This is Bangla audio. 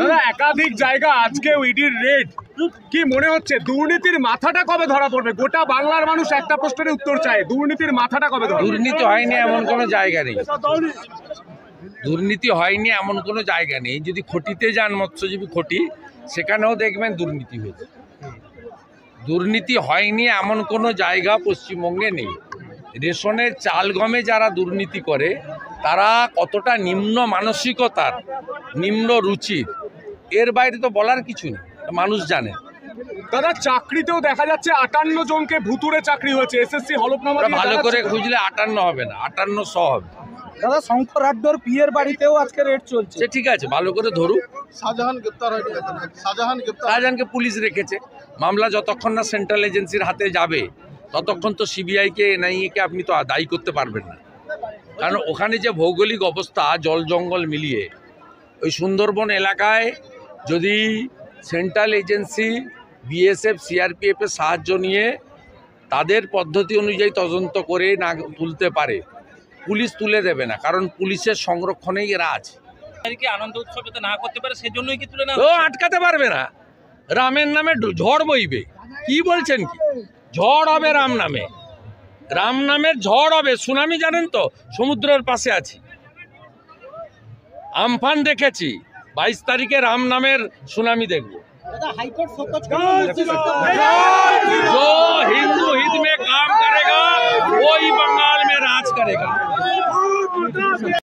দাদা একাধিক জায়গা আজকে ইডির রেড, কি মনে হচ্ছে দুর্নীতির মাথাটা কবে ধরা পড়বে? গোটা বাংলার মানুষ একটা প্রশ্নের উত্তর চায়, দুর্নীতির মাথাটা কবে ধরা? দুর্নীতি হয়নি এমন কোনো জায়গা নেই, দুর্নীতি হয়নি এমন কোনো জায়গা নেই। যদি খটিতে যান মৎস্যজীবী খটি, সেখানেও দেখবেন দুর্নীতি হয়েছে। দুর্নীতি হয়নি এমন কোনো জায়গা পশ্চিমবঙ্গে নেই। রেশনের চাল গমে যারা দুর্নীতি করে তারা কতটা নিম্ন মানসিকতার, নিম্ন রুচির, এর বাইরে তো বলার কিছু নেই, মানুষ জানে। দাদা চাকরিতেও দেখা যাচ্ছে 58 জনকে ভুতুরে চাকরি হয়েছে, এসএসসি হলফনামা ভালো করে খুঁজলে 58 হবে না, 5800 হবে। দাদা শঙ্কর আড্ডর পিয়ের বাড়িতেও আজকে রেড চলছে। সে ঠিক আছে, ভালো করে ধরুক। শাহজাহানকে পুলিশ রেখেছে। মামলা যতক্ষণ না সেন্ট্রাল এজেন্সির হাতে যাবে ততক্ষণ তো সিবিআইকে এনআইএকে আপনি তো দায়ী করতে পারবেন না। কারণ ওখানে যে ভৌগোলিক অবস্থা, জল জঙ্গল মিলিয়ে, ওই সুন্দরবন এলাকায় যদি সেন্ট্রাল এজেন্সি বিএসএফ সিআরপিএফের সাহায্য নিয়ে তাদের পদ্ধতি অনুযায়ী তদন্ত করে না তুলতে পারে, পুলিশ তুলে দেবে না, কারণ পুলিশের সংরক্ষণেই এরা আছে। আনন্দ উৎসবে না করতে পারে সেজন্যই কি তুলে না আটকাতে পারবে না। রামের নামে ঝড় বইবে, কি বলছেন? কি ঝড় হবে রাম নামে? রাম নামের ঝড় হবে, সুনামি জানেন তো, সমুদ্রের পাশে আছি, আমফান দেখেছি, 22 তারিখে রাম নামের সুনামি দেখবো। जो हिंदू हित में काम करेगा वही बंगाल में राज करेगा।